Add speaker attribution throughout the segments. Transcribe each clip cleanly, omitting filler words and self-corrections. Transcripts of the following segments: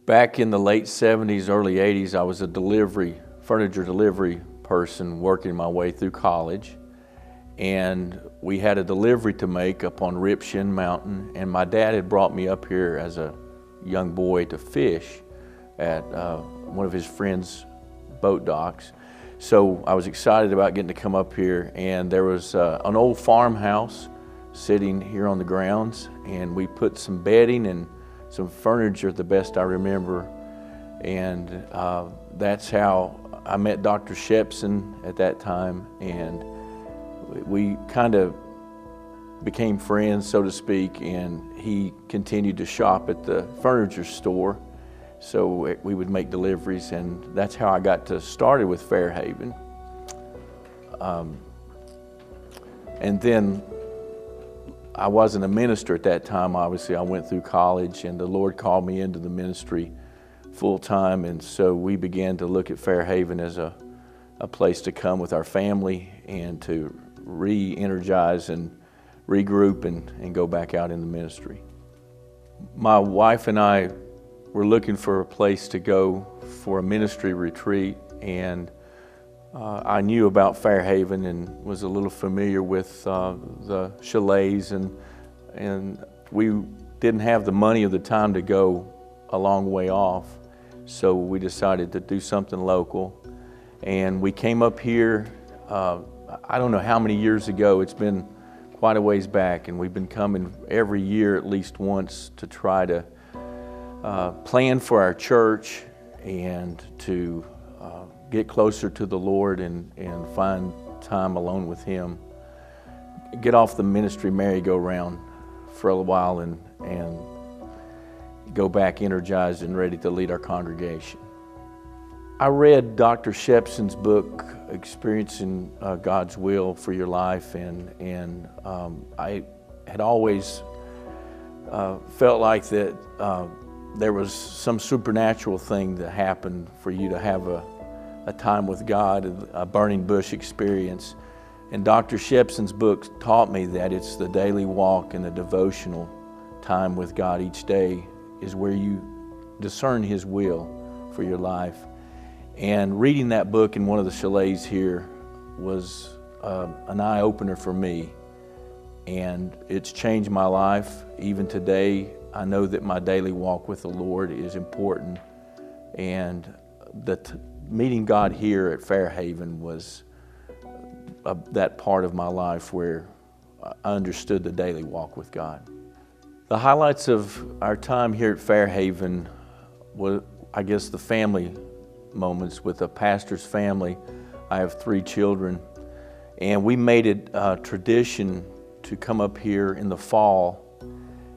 Speaker 1: Back in the late 70s, early 80s, I was a furniture delivery person working my way through college. And we had a delivery to make up on Ripshin Mountain, and my dad had brought me up here as a young boy to fish at one of his friends' boat docks. So I was excited about getting to come up here, and there was an old farmhouse sitting here on the grounds, and we put some bedding and some furniture, the best I remember, and that's how I met Dr. Shepson at that time, and we kind of became friends, so to speak, and he continued to shop at the furniture store, so we would make deliveries, and that's how I got started with Fairhaven. And then I wasn't a minister at that time, obviously. I went through college, and the Lord called me into the ministry full time, and so we began to look at Fairhaven as a place to come with our family and to re-energize and regroup and go back out in the ministry. My wife and I were looking for a place to go for a ministry retreat, and I knew about Fairhaven and was a little familiar with the chalets, and we didn't have the money or the time to go a long way off, so we decided to do something local. And we came up here, I don't know how many years ago, it's been quite a ways back, and we've been coming every year at least once to try to plan for our church and to get closer to the Lord and find time alone with Him. Get off the ministry merry-go-round for a while and go back energized and ready to lead our congregation. I read Dr. Shepson's book, Experiencing God's Will for Your Life, and I had always felt like that there was some supernatural thing that happened for you to have a time with God, a burning bush experience. And Dr. Shepson's book taught me that it's the daily walk and the devotional time with God each day is where you discern His will for your life. And reading that book in one of the chalets here was an eye-opener for me. And it's changed my life. Even today, I know that my daily walk with the Lord is important. And meeting God here at Fairhaven was that part of my life where I understood the daily walk with God. The highlights of our time here at Fairhaven were, I guess, the family moments with a pastor's family. I have 3 children, and we made it a tradition to come up here in the fall,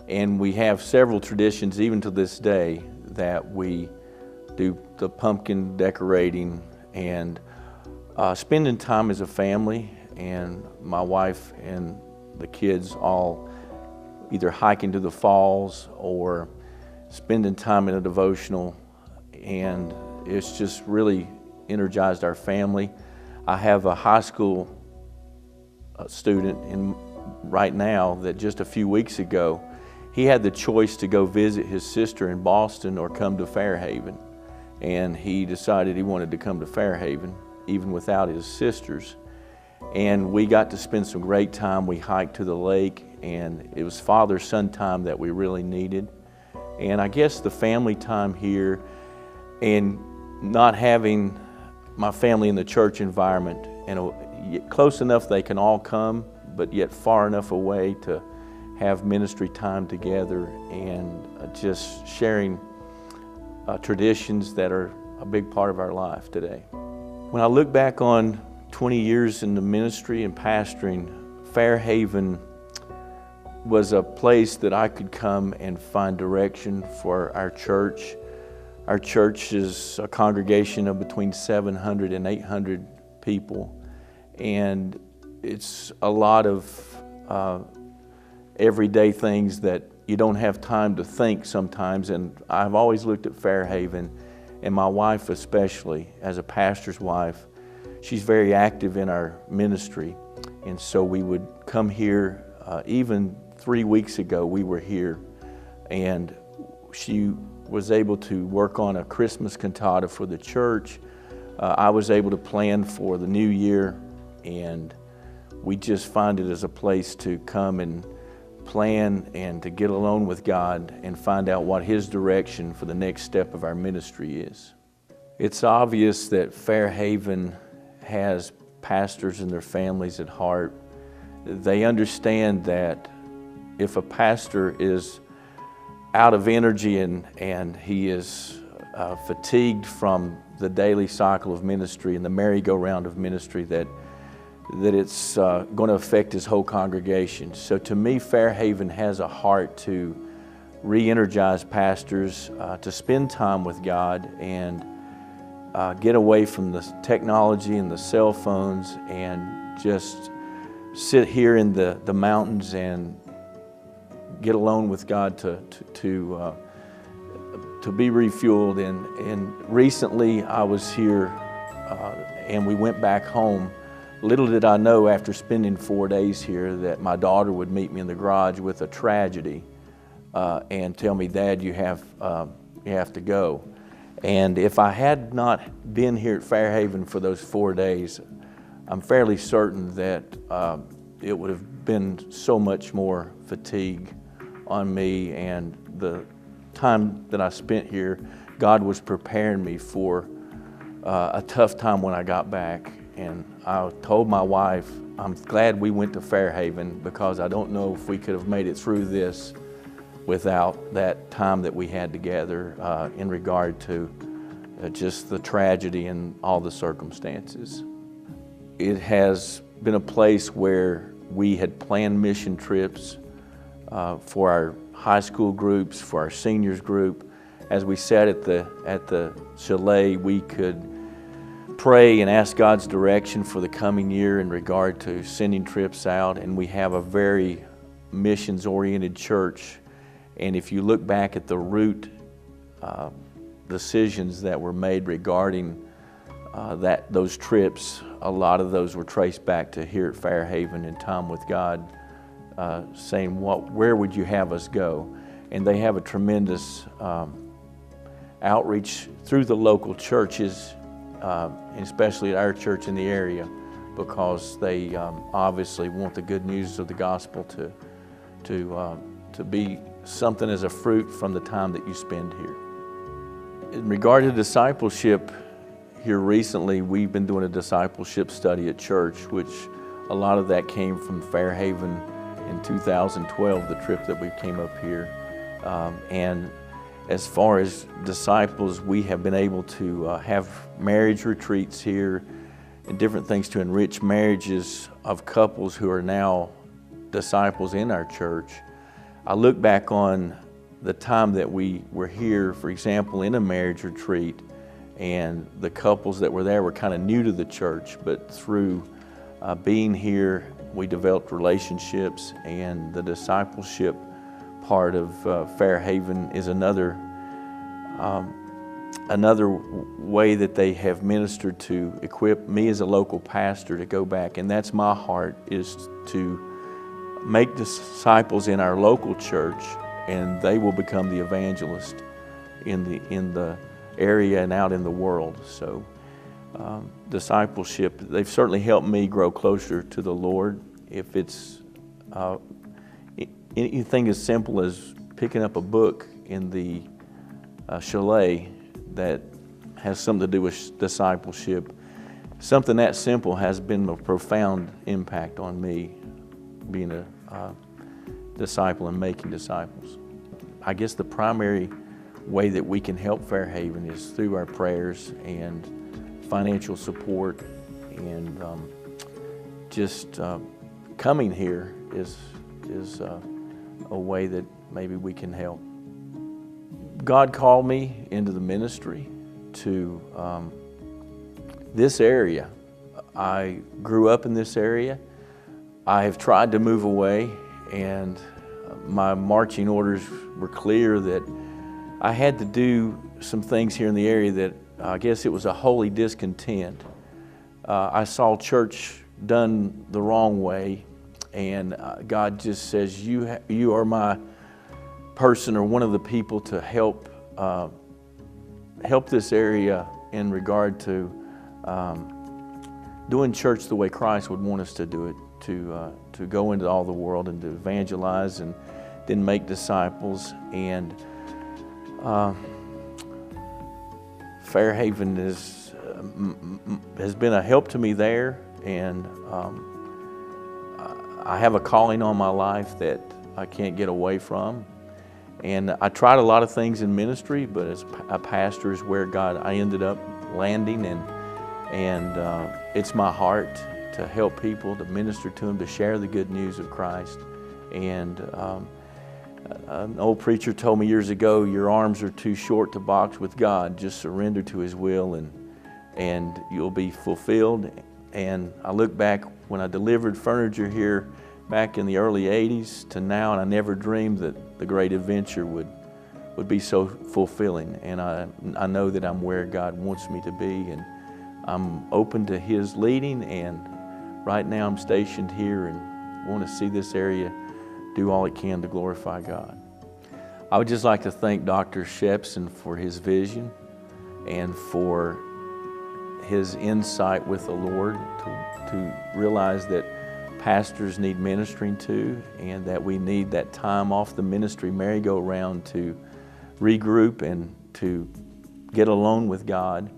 Speaker 1: and we have several traditions even to this day that we do the pumpkin decorating and spending time as a family, and my wife and the kids all either hiking to the falls or spending time in a devotional, and it's just really energized our family. I have a high school student right now that just a few weeks ago, he had the choice to go visit his sister in Boston or come to Fairhaven. And he decided he wanted to come to Fairhaven, even without his sisters. And we got to spend some great time. We hiked to the lake, and it was father-son time that we really needed. And I guess the family time here, and not having my family in the church environment, and close enough they can all come, but yet far enough away to have ministry time together and just sharing traditions that are a big part of our life today. When I look back on 20 years in the ministry and pastoring, Fairhaven was a place that I could come and find direction for our church. Our church is a congregation of between 700 and 800 people, and it's a lot of everyday things that you don't have time to think sometimes. And I've always looked at Fairhaven, and my wife especially, as a pastor's wife, she's very active in our ministry. And so we would come here, even 3 weeks ago we were here, and she was able to work on a Christmas cantata for the church. I was able to plan for the new year, and we just find it as a place to come and plan and to get alone with God and find out what His direction for the next step of our ministry is. It's obvious that Fairhaven has pastors and their families at heart. They understand that if a pastor is out of energy and he is fatigued from the daily cycle of ministry and the merry-go-round of ministry, that it's going to affect his whole congregation. So to me, Fairhaven has a heart to re-energize pastors, to spend time with God and get away from the technology and the cell phones and just sit here in the mountains and get alone with God to be refueled. And recently I was here and we went back home. Little did I know, after spending 4 days here, that my daughter would meet me in the garage with a tragedy and tell me, "Dad, you have to go." And if I had not been here at Fairhaven for those 4 days, I'm fairly certain that it would have been so much more fatigue on me. And the time that I spent here, God was preparing me for a tough time when I got back. And I told my wife, I'm glad we went to Fairhaven, because I don't know if we could have made it through this without that time that we had together in regard to just the tragedy and all the circumstances. It has been a place where we had planned mission trips for our high school groups, for our seniors group. As we sat at the chalet, we could pray and ask God's direction for the coming year in regard to sending trips out. And we have a very missions-oriented church. And if you look back at the root decisions that were made regarding those trips, a lot of those were traced back to here at Fairhaven and time with God, saying, where would you have us go? And they have a tremendous outreach through the local churches, especially at our church in the area, because they obviously want the good news of the gospel to be something as a fruit from the time that you spend here. In regard to discipleship, here recently we've been doing a discipleship study at church, which a lot of that came from Fairhaven in 2012, the trip that we came up here. And as far as disciples, we have been able to have marriage retreats here and different things to enrich marriages of couples who are now disciples in our church. I look back on the time that we were here, for example, in a marriage retreat, and the couples that were there were kind of new to the church, but through being here, we developed relationships, and the discipleship part of Fairhaven is another way that they have ministered to equip me as a local pastor to go back. And that's my heart, is to make disciples in our local church, and they will become the evangelist in the area and out in the world. So discipleship, they've certainly helped me grow closer to the Lord. If it's anything as simple as picking up a book in the chalet that has something to do with discipleship, something that simple has been a profound impact on me, being a disciple and making disciples. I guess the primary way that we can help Fairhaven is through our prayers and financial support, and just coming here is a way that maybe we can help. God called me into the ministry to this area. I grew up in this area. I have tried to move away, and my marching orders were clear that I had to do some things here in the area that I guess it was a holy discontent. I saw church done the wrong way, and God just says, you are my person, or one of the people to help help this area in regard to doing church the way Christ would want us to do it, to go into all the world and to evangelize and then make disciples. And Fairhaven has been a help to me there, and I have a calling on my life that I can't get away from. And I tried a lot of things in ministry, but as a pastor is where I ended up landing, and it's my heart to help people, to minister to them, to share the good news of Christ. And an old preacher told me years ago, your arms are too short to box with God. Just surrender to His will and you'll be fulfilled. And I look back when I delivered furniture here back in the early 80s to now, and I never dreamed that the great adventure would be so fulfilling. And I know that I'm where God wants me to be, and I'm open to His leading, and right now I'm stationed here and want to see this area do all it can to glorify God. I would just like to thank Dr. Shep for his vision and for his insight with the Lord to realize that pastors need ministering to, and that we need that time off the ministry merry-go-round to regroup and to get alone with God.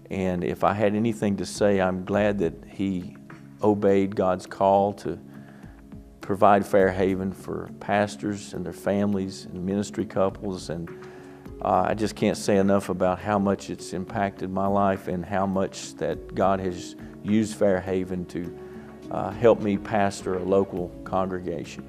Speaker 1: And if I had anything to say, I'm glad that he obeyed God's call to provide Fairhaven for pastors and their families and ministry couples. And I just can't say enough about how much it's impacted my life and how much that God has used Fairhaven to help me pastor a local congregation.